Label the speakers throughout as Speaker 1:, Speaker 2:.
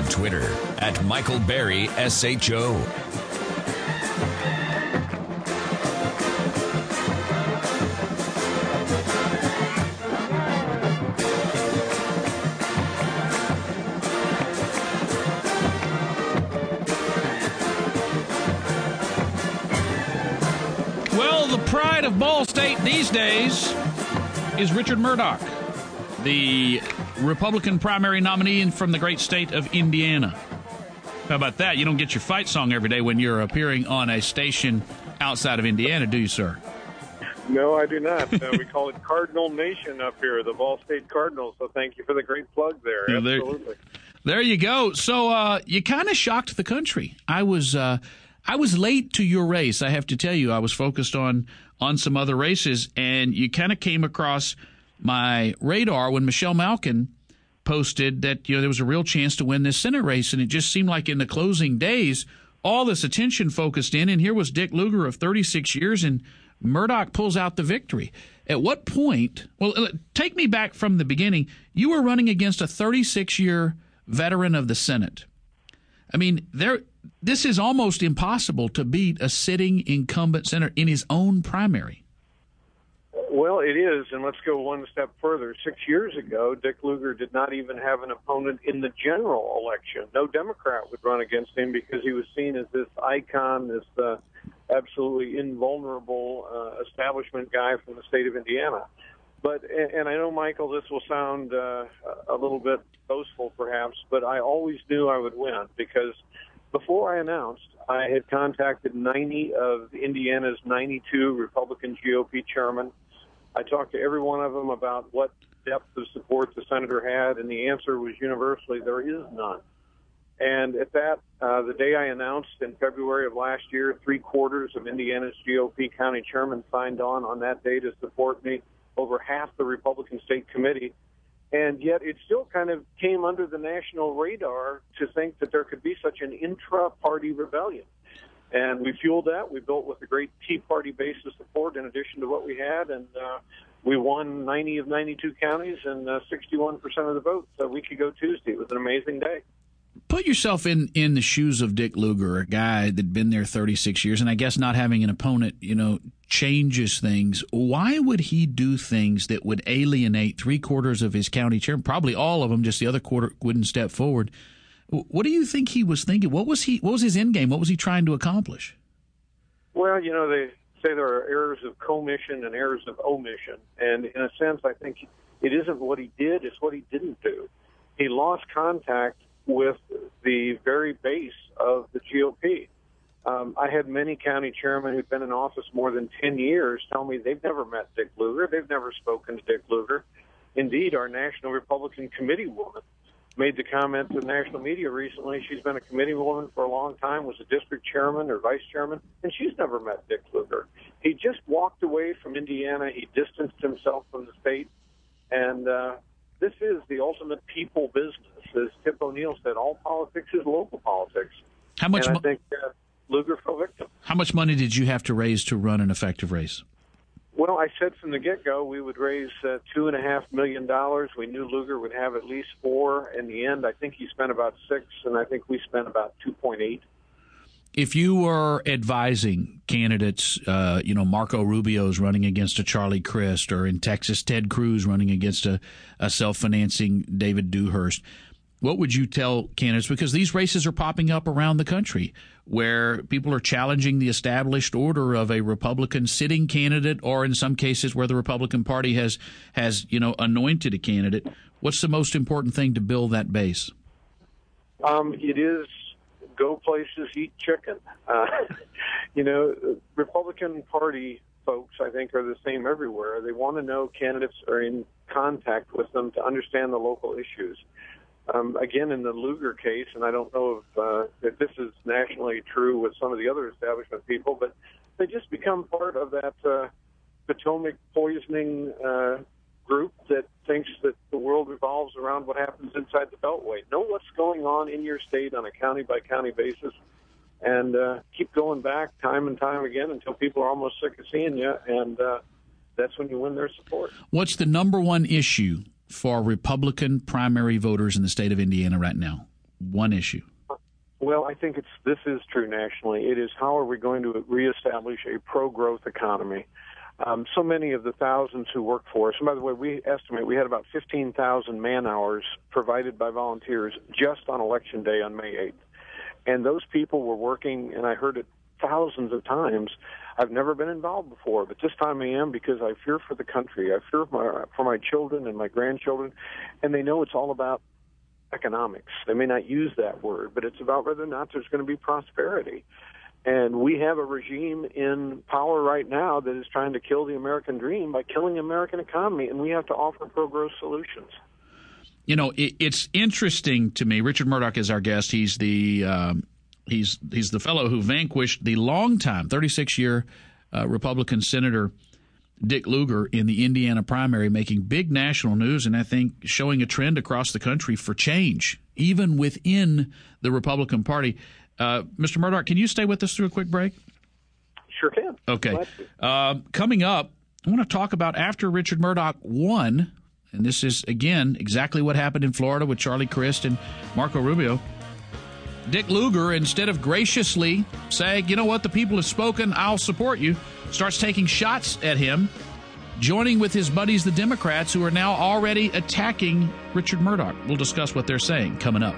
Speaker 1: Twitter at Michael Berry SHO.
Speaker 2: Well, the pride of Ball State these days is Richard Mourdock, the Republican primary nominee from the great state of Indiana. How about that? You don't get your fight song every day when you're appearing on a station outside of Indiana, do you, sir?
Speaker 3: No, I do not. We call it Cardinal Nation up here, the Ball State Cardinals. So thank you for the great plug there. Absolutely.
Speaker 2: There you go. So you kind of shocked the country. I was late to your race. I have to tell you, I was focused on some other races, and you kind of came across my radar when Michelle Malkin posted that there was a real chance to win this Senate race, and it just seemed like in the closing days, all this attention focused in, and here was Dick Lugar of 36 years, and Mourdock pulls out the victory. At what point, well, take me back from the beginning, you were running against a 36-year veteran of the Senate. I mean, this is almost impossible to beat a sitting incumbent senator in his own primary.
Speaker 3: Well, it is, and let's go one step further. 6 years ago, Dick Lugar did not even have an opponent in the general election. No Democrat would run against him because he was seen as this icon, this absolutely invulnerable establishment guy from the state of Indiana. But, and I know, Michael, this will sound a little bit boastful perhaps, but I always knew I would win because before I announced, I had contacted 90 of Indiana's 92 Republican GOP chairmen. I talked to every one of them about what depth of support the senator had, and the answer was universally, there is none. And at that, the day I announced in February of last year, 3/4 of Indiana's GOP county chairmen signed on that day to support me, over half the Republican State Committee. And yet it still kind of came under the national radar to think that there could be such an intra-party rebellion. And we fueled that. We built with a great Tea Party base of support in addition to what we had, and we won 90 of 92 counties and 61% of the votes a week ago Tuesday. It was an amazing day.
Speaker 2: Put yourself in the shoes of Dick Lugar, a guy that'd been there 36 years, and I guess not having an opponent, changes things. Why would he do things that would alienate 3/4 of his county chairman? Probably all of them, just the other quarter wouldn't step forward. What do you think he was thinking? What was his end game? What was he trying to accomplish?
Speaker 3: Well, they say there are errors of commission and errors of omission. And in a sense, I think it isn't what he did, it's what he didn't do. He lost contact with the very base of the GOP. I had many county chairmen who've been in office more than 10 years tell me they've never met Dick Lugar. They've never spoken to Dick Lugar. Indeed, our National Republican Committee woman made the comment to the national media recently. She's been a committee woman for a long time, was a district chairman or vice chairman, and she's never met Dick Lugar. He just walked away from Indiana. He distanced himself from the state. And this is the ultimate people business. As Tip O'Neill said, all politics is local politics.
Speaker 2: How much?
Speaker 3: And I think Lugar fell victim.
Speaker 2: How much money did you have to raise to run an effective race?
Speaker 3: Well, I said from the get-go we would raise $2.5 million. We knew Lugar would have at least $4 million. In the end, I think he spent about $6 million, and I think we spent about $2.8 million.
Speaker 2: If you were advising candidates, Marco Rubio's running against a Charlie Crist, or in Texas, Ted Cruz running against a self-financing David Dewhurst, what would you tell candidates? Because these races are popping up around the country where people are challenging the established order of a Republican sitting candidate, or in some cases where the Republican Party has anointed a candidate. What's the most important thing to build that base?
Speaker 3: It is go places, eat chicken. Republican Party folks, I think, are the same everywhere. They want to know candidates are in contact with them to understand the local issues. Again, in the Lugar case, and I don't know if this is nationally true with some of the other establishment people, but they just become part of that Potomac poisoning group that thinks that the world revolves around what happens inside the Beltway. Know what's going on in your state on a county-by-county basis, and keep going back time and time again until people are almost sick of seeing you, and that's when you win their support.
Speaker 2: What's the number one issue for Republican primary voters in the state of Indiana right now? one issue?
Speaker 3: Well, I think this is true nationally. It is how are we going to reestablish a pro-growth economy? So many of the thousands who work for us, and by the way, we estimate we had about 15,000 man-hours provided by volunteers just on Election Day on May 8th. And those people were working, and I heard it thousands of times. I've never been involved before, but this time I am because I fear for the country. I fear for my children and my grandchildren, and they know it's all about economics. They may not use that word, but it's about whether or not there's going to be prosperity. And we have a regime in power right now that is trying to kill the American dream by killing the American economy, and we have to offer pro-growth solutions.
Speaker 2: You know, it's interesting to me. Richard Mourdock is our guest. He's the he's the fellow who vanquished the longtime 36-year Republican Senator Dick Lugar in the Indiana primary, making big national news, and I think showing a trend across the country for change, even within the Republican Party. Mr. Mourdock, can you stay with us through a quick break?
Speaker 3: Sure can.
Speaker 2: Okay. Coming up, I want to talk about after Richard Mourdock won, and this is, again, exactly what happened in Florida with Charlie Crist and Marco Rubio. Dick Lugar, instead of graciously saying, you know what, the people have spoken, I'll support you, starts taking shots at him, joining with his buddies, the Democrats, who are now already attacking Richard Mourdock. We'll discuss what they're saying coming up.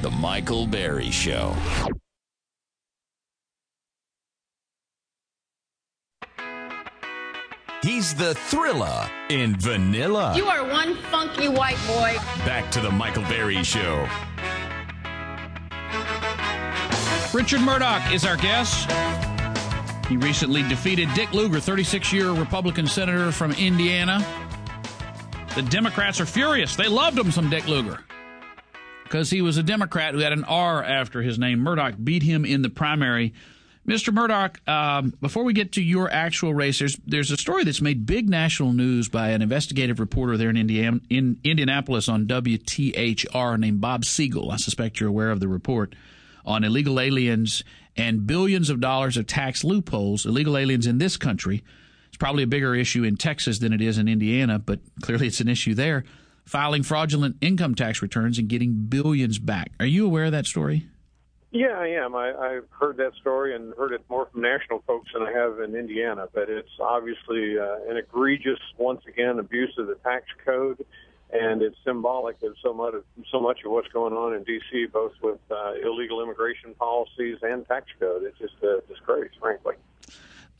Speaker 1: The Michael Berry Show. He's the thriller in vanilla.
Speaker 4: You are one funky white boy.
Speaker 1: Back to the Michael Berry Show.
Speaker 2: Richard Mourdock is our guest. He recently defeated Dick Lugar, 36-year Republican senator from Indiana. The Democrats are furious. They loved him, some Dick Lugar, because he was a Democrat who had an R after his name. Mourdock beat him in the primary. Mr. Mourdock, before we get to your actual race, there's a story that's made big national news by an investigative reporter there in Indianapolis on WTHR named Bob Siegel. I suspect you're aware of the report on illegal aliens and billions of dollars of tax loopholes. Illegal aliens in this country. It's probably a bigger issue in Texas than it is in Indiana, but clearly it's an issue there. Filing fraudulent income tax returns and getting billions back. Are you aware of that story?
Speaker 3: Yeah, I am. I've heard that story and heard it more from national folks than I have in Indiana, but it's obviously an egregious, once again, abuse of the tax code, and it's symbolic of so much of what's going on in D.C., both with illegal immigration policies and tax code. It's just a disgrace, frankly.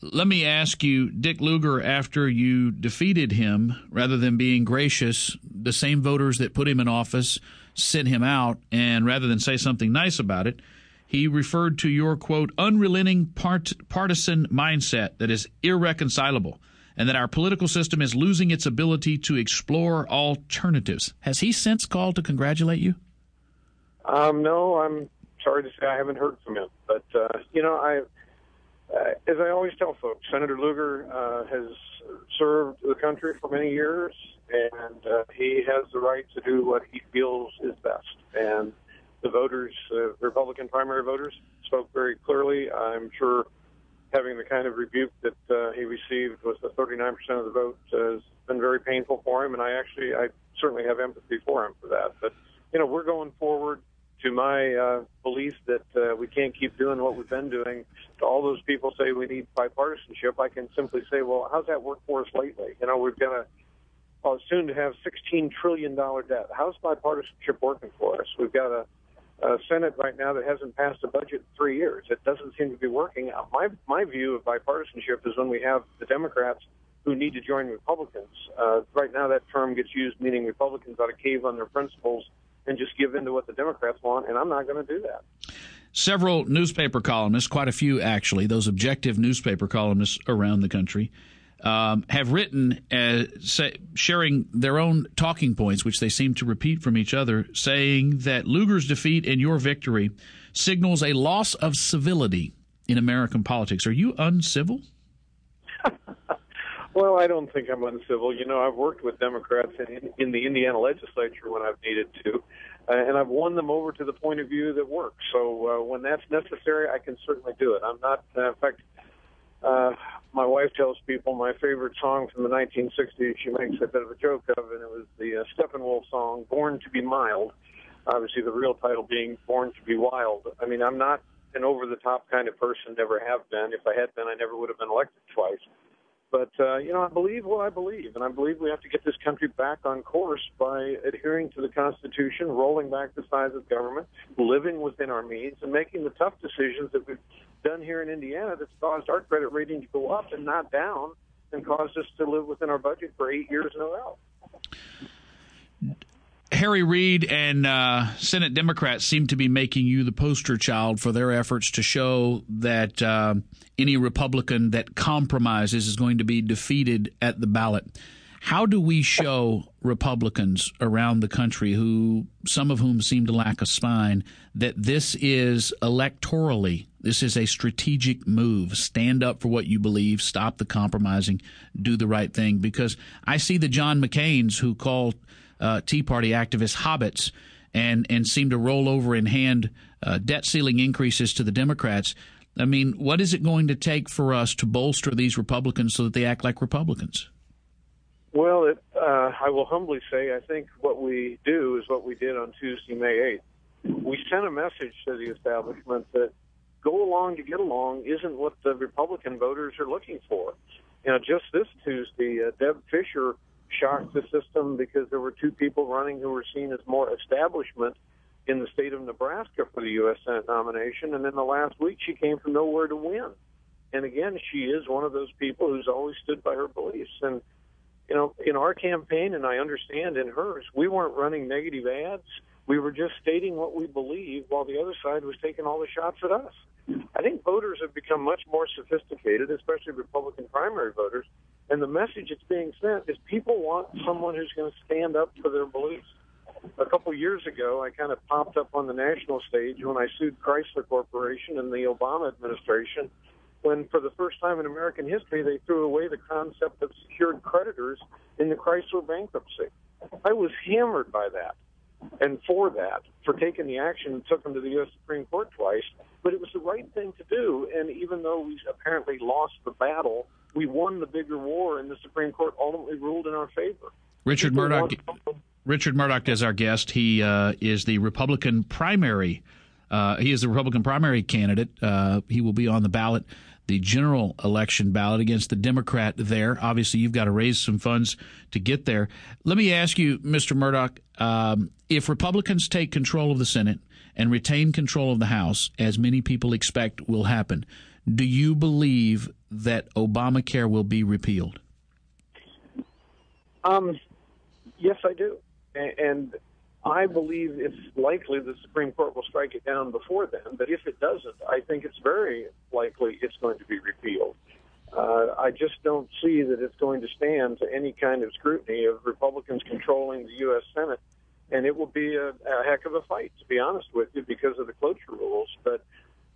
Speaker 2: Let me ask you, Dick Lugar, after you defeated him, rather than being gracious, the same voters that put him in office sent him out, and rather than say something nice about it, he referred to your, quote, unrelenting partisan mindset that is irreconcilable and that our political system is losing its ability to explore alternatives. Has he since called to congratulate you?
Speaker 3: No, I'm sorry to say I haven't heard from him. But, as I always tell folks, Senator Lugar has served the country for many years, and he has the right to do what he feels is best. And the voters, Republican primary voters, spoke very clearly. I'm sure having the kind of rebuke that he received with the 39% of the vote has been very painful for him, and I certainly have empathy for him for that. But, we're going forward to my belief that we can't keep doing what we've been doing. To all those people say we need bipartisanship, I can simply say, well, how's that worked for us lately? We've got soon to have $16 trillion debt. How's bipartisanship working for us? We've got a Senate right now that hasn't passed a budget in 3 years. It doesn't seem to be working. My view of bipartisanship is when we have the Democrats who need to join Republicans. Right now that term gets used, meaning Republicans ought to cave on their principles and just give in to what the Democrats want, and I'm not going to do that.
Speaker 2: Several newspaper columnists, quite a few actually, those objective newspaper columnists around the country, have written sharing their own talking points, which they seem to repeat from each other, saying that Lugar's defeat and your victory signals a loss of civility in American politics. Are you uncivil?
Speaker 3: Well, I don't think I'm uncivil. I've worked with Democrats in the Indiana legislature when I've needed to, and I've won them over to the point of view that works. So when that's necessary, I can certainly do it. I'm not, in fact, my wife tells people my favorite song from the 1960s, she makes a bit of a joke of, and it was the Steppenwolf song, Born to be Mild. Obviously, the real title being Born to be Wild. I mean, I'm not an over-the-top kind of person, never have been. If I had been, I never would have been elected twice. But, I believe what I believe, and I believe we have to get this country back on course by adhering to the Constitution, rolling back the size of government, living within our means, and making the tough decisions that we've done here in Indiana that's caused our credit rating to go up and not down and caused us to live within our budget for 8 years in a row.
Speaker 2: Harry Reid and Senate Democrats seem to be making you the poster child for their efforts to show that any Republican that compromises is going to be defeated at the ballot. How do we show Republicans around the country, some of whom seem to lack a spine, that this is electorally, this is a strategic move? Stand up for what you believe, stop the compromising, do the right thing. Because I see the John McCains who call Tea Party activists hobbits and seem to roll over and hand debt ceiling increases to the Democrats. I mean, what is it going to take for us to bolster these Republicans so that they act like Republicans?
Speaker 3: Well, I will humbly say I think what we do is what we did on Tuesday, May 8th. We sent a message to the establishment that go along to get along isn't what the Republican voters are looking for. Just this Tuesday, Deb Fisher shocked the system because there were two people running who were seen as more establishment in the state of Nebraska for the U.S. Senate nomination, and in the last week she came from nowhere to win. And again, she is one of those people who's always stood by her beliefs. And, in our campaign, and I understand in hers, we weren't running negative ads. We were just stating what we believe while the other side was taking all the shots at us. I think voters have become much more sophisticated, especially Republican primary voters, and the message that's being sent is people want someone who's going to stand up for their beliefs. A couple years ago, I kind of popped up on the national stage when I sued Chrysler Corporation and the Obama administration, when for the first time in American history, they threw away the concept of secured creditors in the Chrysler bankruptcy. I was hammered by that and for taking the action and took them to the U.S. Supreme Court twice. But it was the right thing to do, and even though we apparently lost the battle, we won the bigger war, and the Supreme Court ultimately ruled in our favor.
Speaker 2: Richard Mourdock is our guest. He is the Republican primary. He is the Republican primary candidate. He will be on the ballot, the general election ballot, against the Democrat there. Obviously, you've got to raise some funds to get there. Let me ask you, Mr. Mourdock, if Republicans take control of the Senate and retain control of the House, as many people expect will happen, do you believe that Obamacare will be repealed?
Speaker 3: Yes, I do. And I believe it's likely the Supreme Court will strike it down before then. But if it doesn't, I think it's very likely it's going to be repealed. I just don't see that it's going to stand to any kind of scrutiny of Republicans controlling the U.S. Senate. And it will be a heck of a fight, to be honest with you, because of the cloture rules. But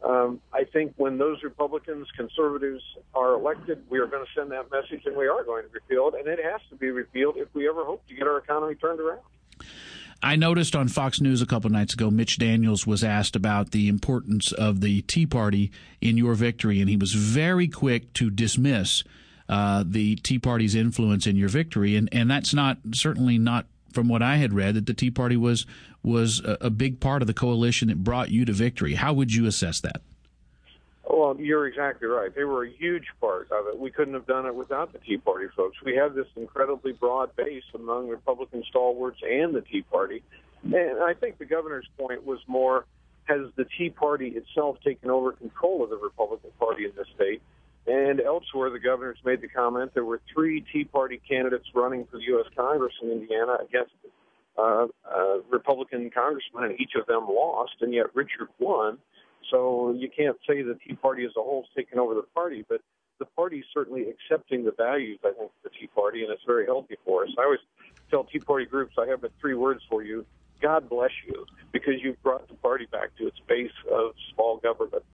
Speaker 3: I think when those Republicans, conservatives are elected, we are going to send that message, and we are going to repeal it. And it has to be repealed if we ever hope to get our economy turned around.
Speaker 2: I noticed on Fox News a couple of nights ago, Mitch Daniels was asked about the importance of the Tea Party in your victory, and he was very quick to dismiss the Tea Party's influence in your victory. And that's certainly not from what I had read, that the Tea Party was a big part of the coalition that brought you to victory. How would you assess that?
Speaker 3: Well, you're exactly right. They were a huge part of it. We couldn't have done it without the Tea Party folks. We have this incredibly broad base among Republican stalwarts and the Tea Party. And I think the governor's point was more, has the Tea Party itself taken over control of the Republican Party in this state? And elsewhere, the governor's made the comment there were 3 Tea Party candidates running for the U.S. Congress in Indiana against Republican congressmen, and each of them lost, and yet Richard won. So you can't say the Tea Party as a whole has taken over the party, but the party's certainly accepting the values, I think, of the Tea Party, and it's very healthy for us. I always tell Tea Party groups, I have but 3 words for you: God bless you, because you've brought the party back to its base of small government.